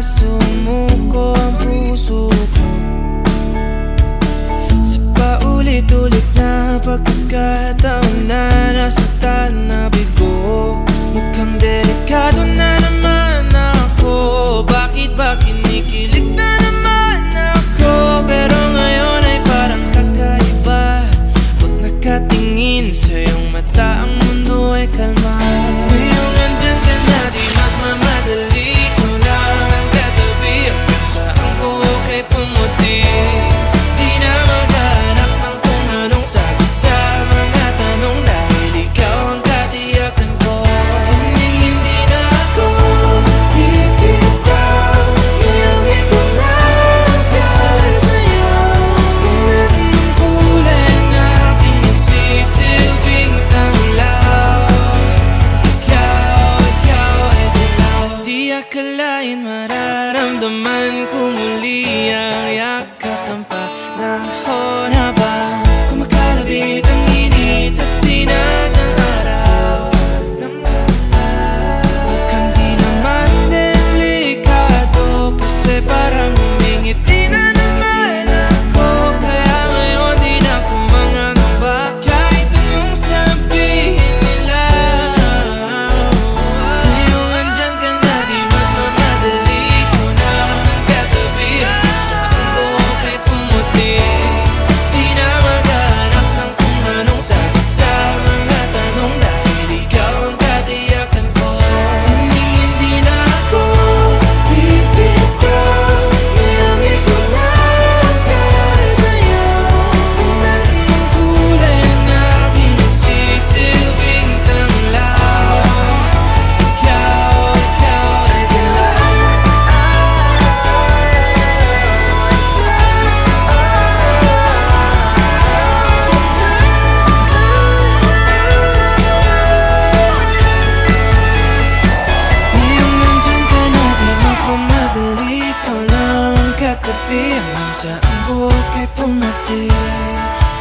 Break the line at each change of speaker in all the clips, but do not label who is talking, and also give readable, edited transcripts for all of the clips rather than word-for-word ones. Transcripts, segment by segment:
sumuko ang puso ko sa paulit-ulit na pagkakataon na nasaktan na bigo. Mukhang delikado na naman ako. Bakit ba kinikilig na naman ako? Pero ngayon ay parang kakaiba. Pag nakatingin sa iyong mata, ang mundo ay kalma. Ngayong andyan ka na, di magmamadali. Ko lang ang katabi hanggang saan ko kay pumuti. Di na maghanap ng kung anong sagot sa mga tanong, dahil ikaw ang katiyakan ko. Hindi na ako bibitaw. Iangin ko lang dahil sa'yo. Kung anong kulay ang aking nagsisilbing tanglaw, ikaw ay dilaw. Di akalain mararamdaman ko muli ang yakap ng panahon habang kumakalabit ang init at sinag ng araw. Mukhang di naman delikado, kasi parang humingiti na naman ako. Kaya ngayon di na ako mangangamba kahit anong sabihin nila. Ngayong andyan ka na, di magmamadali. Ko na ang katabi hanggang saan ko kay pumuti. Di na maghanap ng kung anong sagot sa mga tanong, dahil ikaw ang katiyakan ko. Hindi na ako bibitaw. Iangin ko lang dahil sa'yo. Kung anong kulay ang aking nagsisilbing tanglaw, ikaw ay dilaw. Ngayong nandyan ka na, di magmamadali. Ikaw lang ang katabi hanggang saan buhok ay pumati.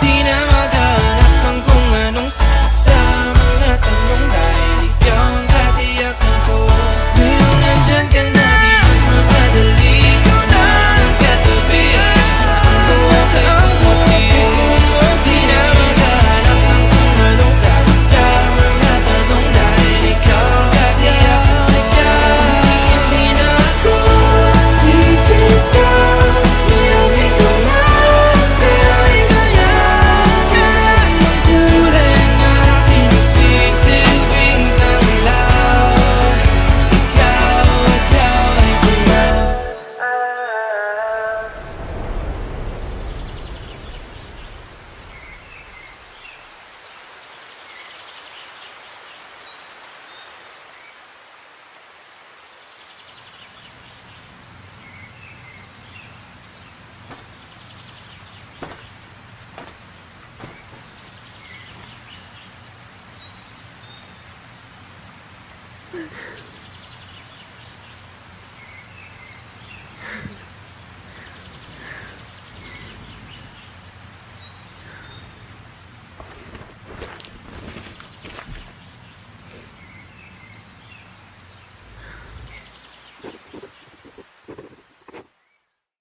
Di na maghanap ng kung anong sagot sa mga tanong, dahil ikaw ang katiyakan ko. Ngayong nandyan ka na, di magmamadali. Ikaw lang ang katabi hanggang saan buhok ay pumati. Di na maghanap ng kung anong sagot sa mga tanong, dahil ikaw ang katiyakan ko. Hindi na ako bibitaw. Iangin ko lang dahil sa'yo. Kahit ang kulay ang aking nagsisilbing tanglaw, ikaw ay dilaw.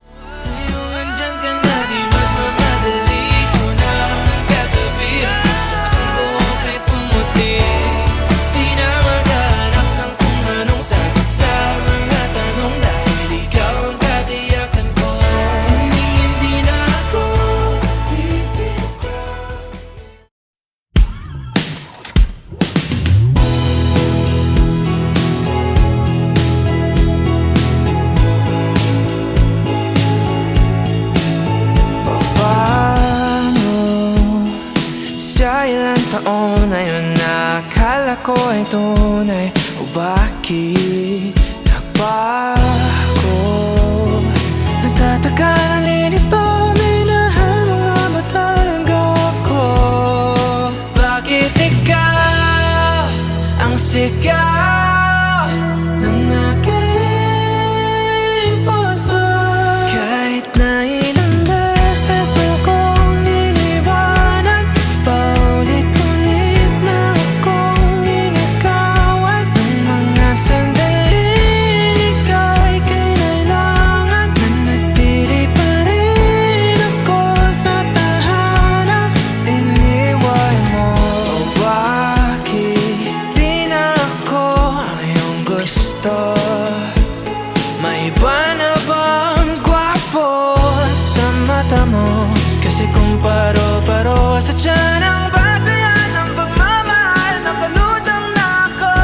Ngayong andyan ka na, di magmamadali. Ko na ang katabi hanggang saan buhok ay pumuti. Di na maghanap ng kung anong sagot sa mga tanong, dahil ikaw ang katiyakan ko. Hindi na ako bibitaw. Paano sa ilang taon na yun nakala ko ay tunay, o bakit nagbago? Nagtataka, nalilito, minahal mo nga ba talaga ako? Bakit ikaw ang sigaw ng aking puso? Kahit na ilang beses mo kong iniwanan, paulit-ulit na akong ninakawan ng mga sandaling ikaw ay mo. Kasi kung paro-paro sa tiyan ang basayan ng pagmamahal, nakalutang na ako.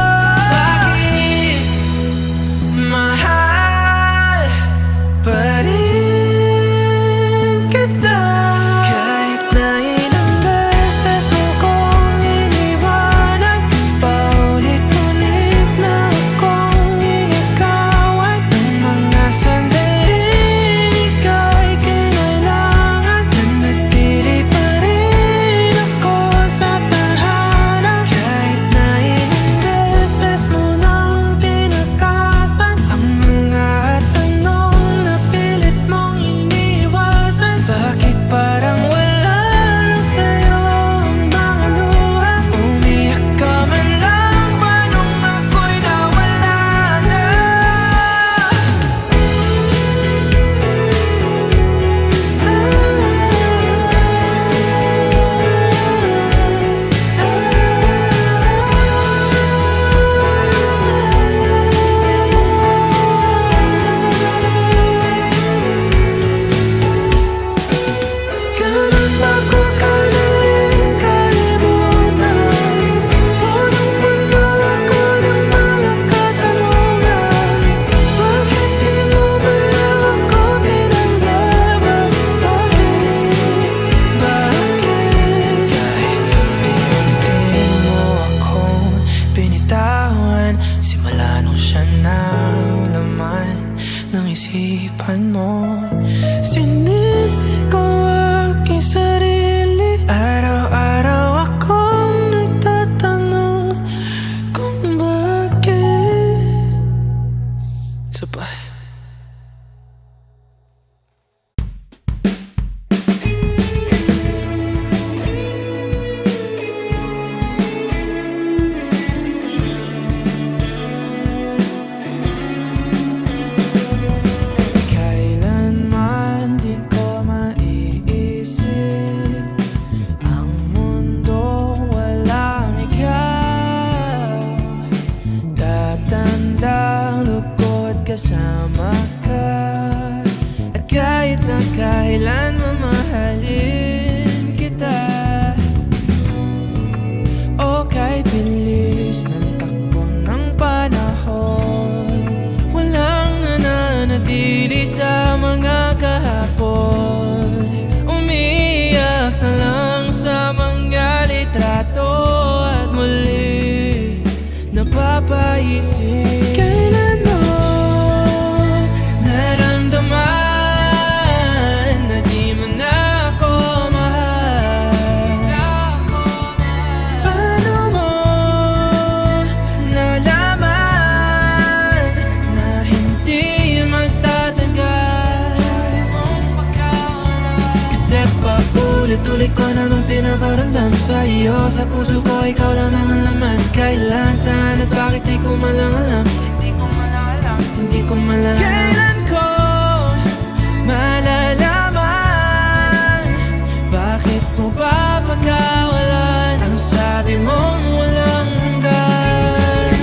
Bakit mahal pa rin kita? Kahit na ilang beses mo kong iniwanan, paulit-ulit na akong ninakawan ng mga sandaling ika'y kinailangan. Nanatili pa rin ako sa tahanan. Kahit na ilang beses mo nang tinakasan ang mga tanong na pilit mong iniwasan. Bakit parang wala lang sa'yo ang mga luha? Umiyak ka man lang ba nung ako'y nawala na? Ganun ba ko kadaling kalimutan? Punong-puno ako ng mga katanungan. Bakit di mo man lang ako pinaglaban? Bakit? Kahit unti-unti mo akong binitawan, simula nung siya na laman ng isipan mo. Sinisi ko aking sarili, araw-araw akong nagtatanong kung bakit. Sabay. Kailanman di ko maiisip ang mundo walang ikaw. Tatandang lugod kasama ka, at kahit na kailan mamahalin kita. O kahit bilis ng takbo ng panahon, walang nananatili sa mga kahapon. Umiiyak na lang sa mga litrato, at muli napapaisip. Kailan mo naramdaman na di mo na ako mahal? Paano mo nalaman na hindi magtatagal? Kasi paulit-ulit ko naman pinaparamdam sa iyo. Sa puso ko ikaw lamang ang laman. Kailan, saan at bakit di ko malang alam. Hindi ko malang kailan ko malalaman? Bakit mo ba pagkawalan ang sabi mong walang hanggan?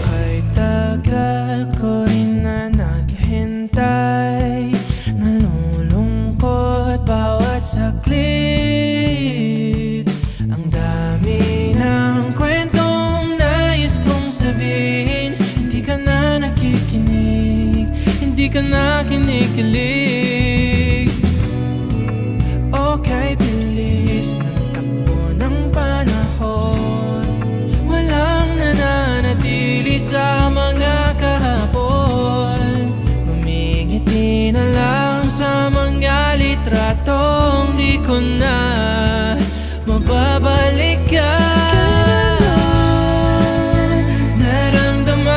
Kay tagal ko rin na naghintay, nalulungkot bawat saglit. Ang dami ng kwentong nais kong sabihin, hindi ka na nakikinig, hindi ka na kinikilig. Okay, bilis ng takbo ng panahon, walang nananatili sa mga kahapon. Humingiti na lang sa mga litratong di ko na mababalikan. Naramdaman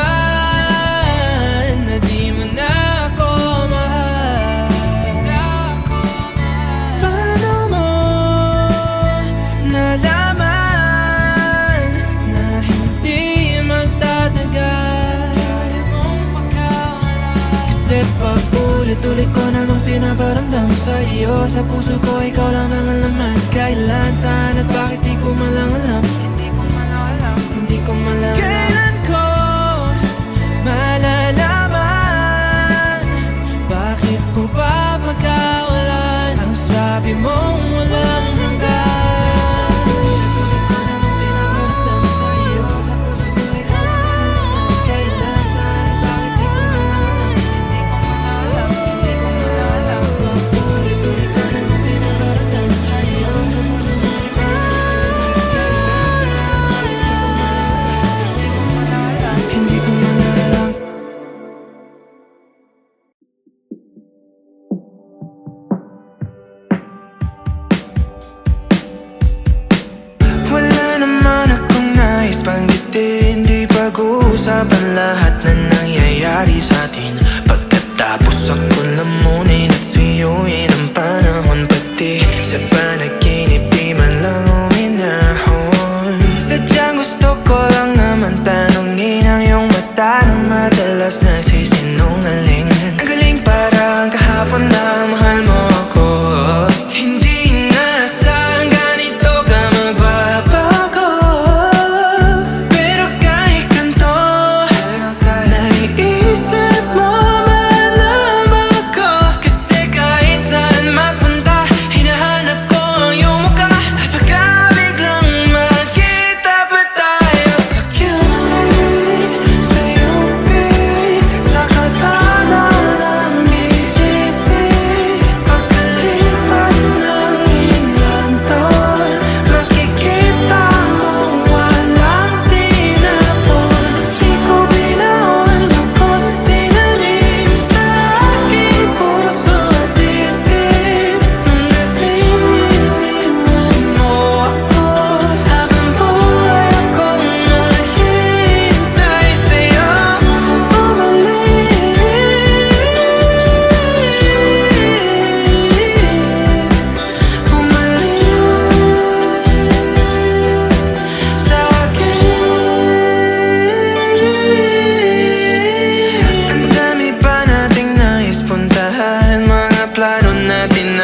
na di mo na ako mahal. Paano mo nalaman na hindi magtatagal? Ulit-ulit ko namang pinaparamdam sa iyo. Sa puso ko ikaw lang ang laman. Kailan, saan at bakit di ko man lang alam. Hindi ko man lang alam. Kailan ko malalaman? Bakit mo pa pagkawalan ang sabi mong walang hanggan? Hindi pag-uusapan lahat na nangyayari sa atin. Pagkatapos ako lamunin at suyuin ang panahon. Pati sa panaginip di man lang uminahon. Sadyang gusto ko lang naman tanungin ang iyong mata na madalas nagsisinungaling. Ang galing parang kahapon na mahal mo ako. Hindi inaasahan ganito ka magbabago.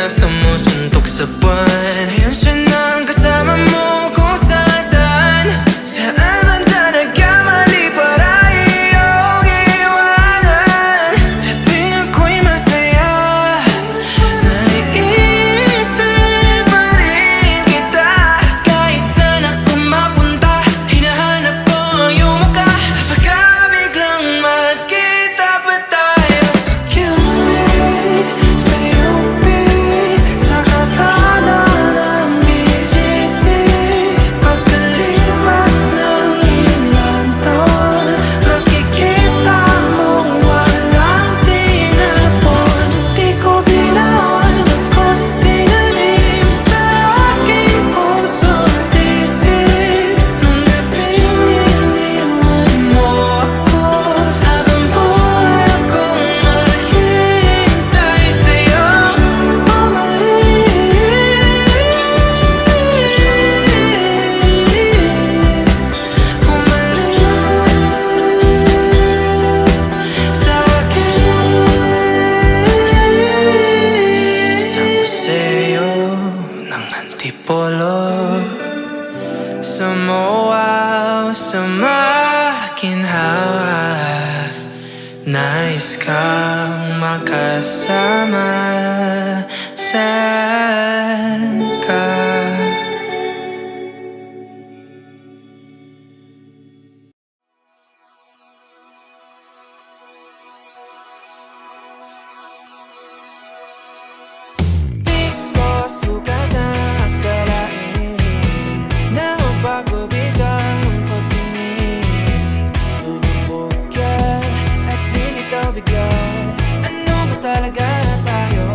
Sumusuntok sa buwan. Ngayon siya na ang kasama mo kung saan. Saan man talaga mali para iyong iwanan. Sa tuwing ako'y masaya, naiisip pa rin kita. Kahit saan ako mapunta, hinahanap ko ang iyong mukha. Baka biglang magkita pa tayo sa QC, sa UP, sa kalsada ng BGC. Pagkalipas ng ilang taon, makikita mong walang tinapon. Di ko binaon, bagkus tinanim sa aking puso at isip. Nung gabing iniwan mo ako, habang buhay akong maghihintay sa'yong bumalik. Sa akin, sa museo ng Antipolo, sa MOA o sa makinhawa, nais kang makasama. Saan ka? Di ko sukat na akalain na magbago biglang ang pagtingin. Lulubog ka at lilitaw bigla. Ano ba talaga tayo?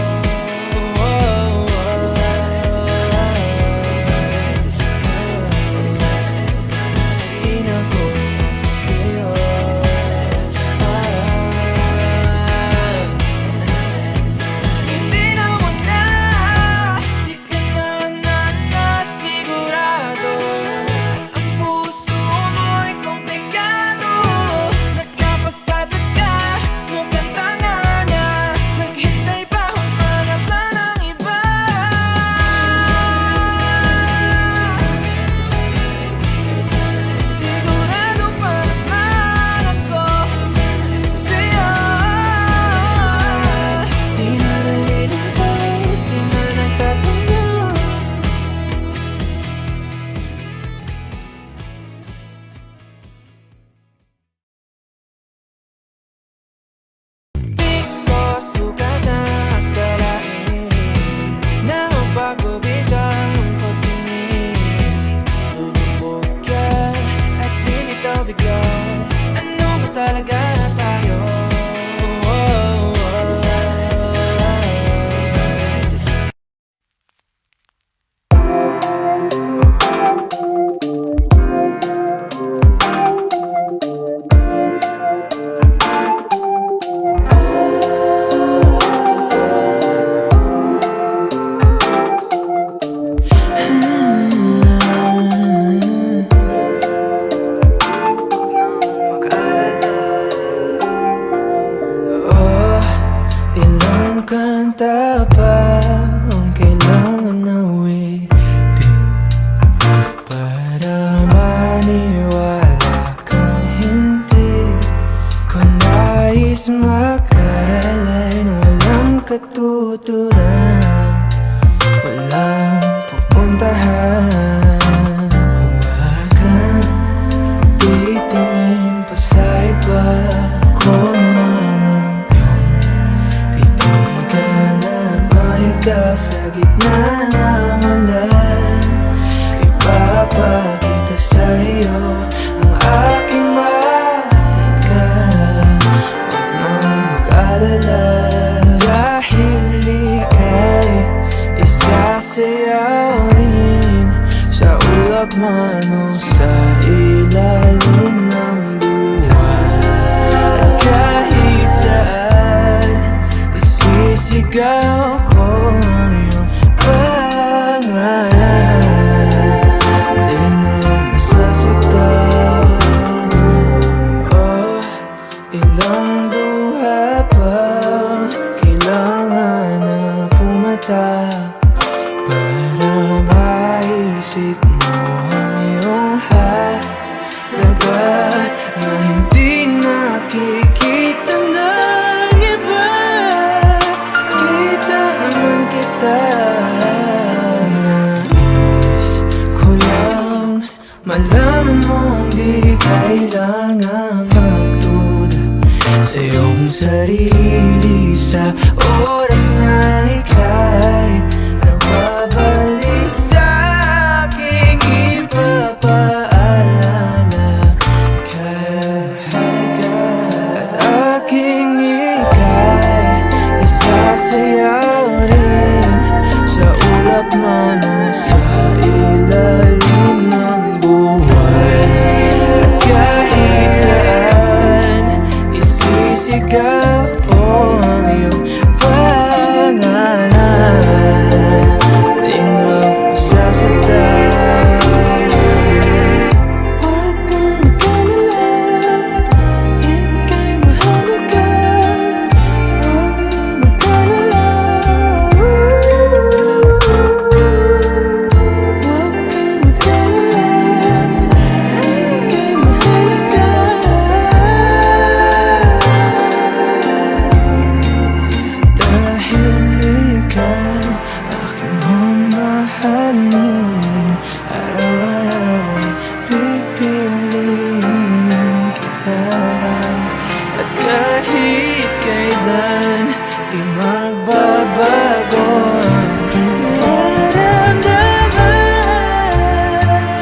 mata pa ang kailangan awitin para maniwala kang hindi ko nais makalay na walang katuturan, walang pupuntahan. Huwag kang titingin pa sa iba, ko naman titigan at mahiga sa gitna ng ulan. Ipapakita sa'yo ang aking mahal. Huwag nang mag-alala, dahil ika'y isasayaw rin sa ulap man o sa ilalim ng buwan. At kahit saan isisigaw ko ang iyong pangalan, di na masasaktan. Oh, ilang duha pa kailangan na pumatak para maisip mo ang iyong halaga na hindi nakikita ng iba. Kita naman kita, nais ko lang malaman mong di kailangan magduda sa iyong sarili sa oras na ika'y nababalik sa aking ipapaalala kay halaga. At aking ika'y isasayaw rin sa ulap man o sa ilalim ng buwan. At kahit saan isisigaw ko ang iyong pangalan, di na masasaktan. Huwag kang mag-alala, ika'y mahalaga. Huwag nang mag-alala, huwag kang mag-alala, ika'y mahalaga. Dahil ika'y aking mamahalin, araw-araw ay pipiliin kita. At kahit kailan di magbabago ang nararamdaman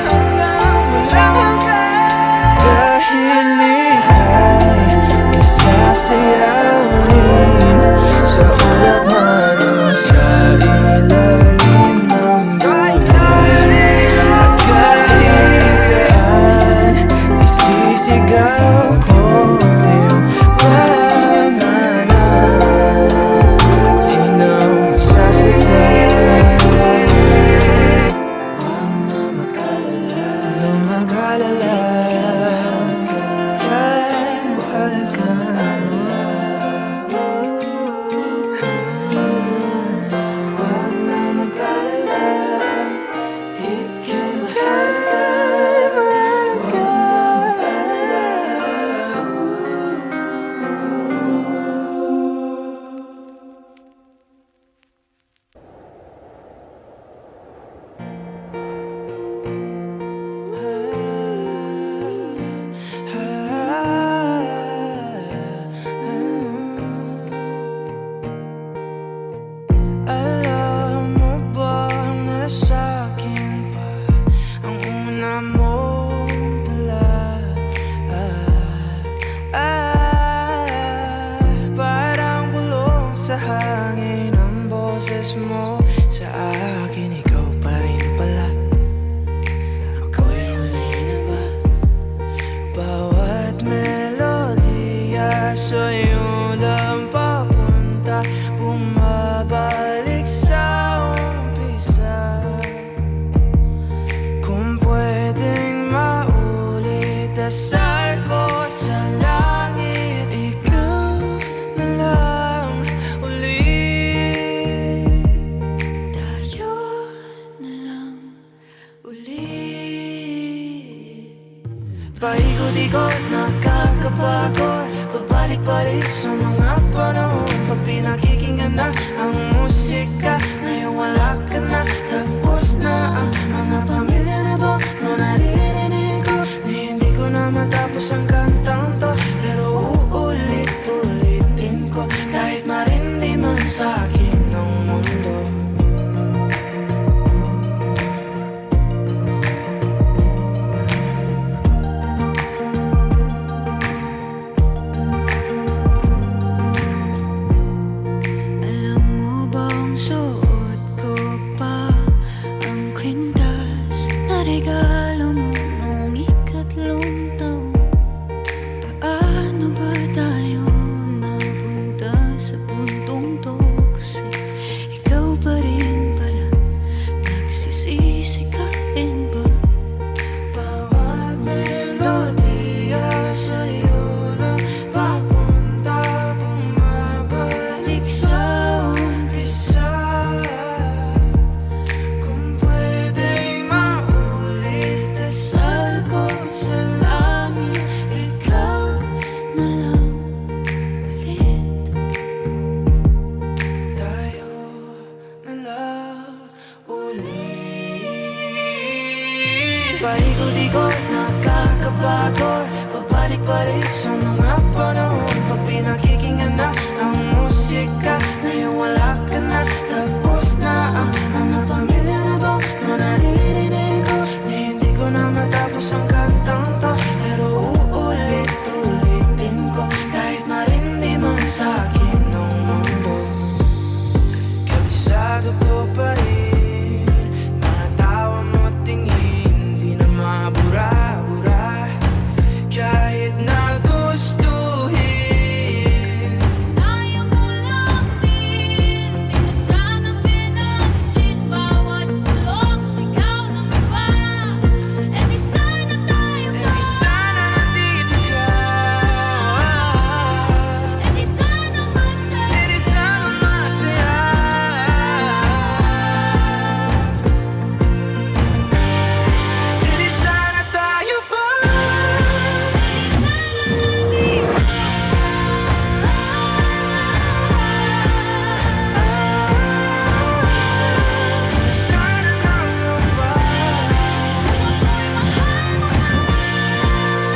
hanggang walang hanggan. Dahil ika'y isasayaw rin sa ulap man o sa ilalim ng buwan. At kahit saan isisigaw ko ang iyong pangalan, di na masasaktan. Huwag na mag-alala, huwag mag-alala, ika'y mahalaga. Huwag na mag-alala, ika'y mahalaga. Huwag na mag-alala. Alam mo ba na sa'kin pa ang una mong tula? Parang bulong sa hangin ang boses mo. Sa akin ikaw pa rin pala. Ako'y huli na ba? Bawat melodiya sa'yo lang papunta, bumabalik sa umpisa. Kung pwedeng maulit, dasal ko sa langit, ikaw na lang ulit. Pabalik-balik sa mga panahon pag pinakikinggan na ang musika. Ngayon wala ka na, tapos na ang mga pamilya na to. No naririnig ko, hindi ko na matapos ang kantang to. Pero uulit-ulitin ko, kahit marindi man sa akin ng mundo.
Alam mo bang suot ko pa ang kwintas na regalo mo noong ikatlong taon? Paano ba tayo napunta sa puntong to? Kasi ikaw pa rin pala, nagsisisi ka rin ba?
Bawat melodiya sa'yo na papunta, bumabalik sa umpisa. Kung pwedeng maulit, dasal ko sa langit,
Ikaw na lang ulit.
tayo na lang ulit. Paikot-ikot, nakakapagod, pabalik-balik sa mga panahon pag pinakikinggan na ang musika. Ngayon wala ka na, tapos na ang mga pamilya na to. No naririnig ko, hindi ko na matapos ang kantang to. Pero uulit-ulitin ko, kahit marindi man sa akin ng mundo. Kabisado ko pa rin, mga tawa mo tingin, di na mabura-bura. Kahit na gustuhin,
Kaya mo lang din, di na sana pinansin bawat bulok, sigaw ng iba. E di sana tayo
eh
pa,
di sana nandito ka.
e di sana masaya.
Eh di sana masaya. Eh di sana tayo pa.
E di sana nandito
Sana lang ba?
kung ako'y mahal mo pa.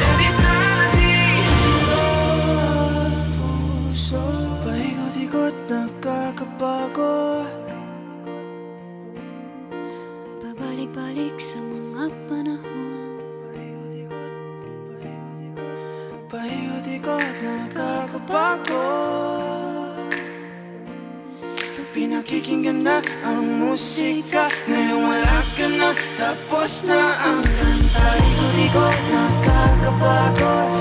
Eh di sana dito ang puso. Paikot-ikot, nakakapagod.
Pabalik-balik sa mga panahon.
Paikot-ikot, nakakapagod. Pag pinakikinggan na ang musika, ngayon wala ka na, tapos na ang kanta. Paikot-ikot, nakakapagod.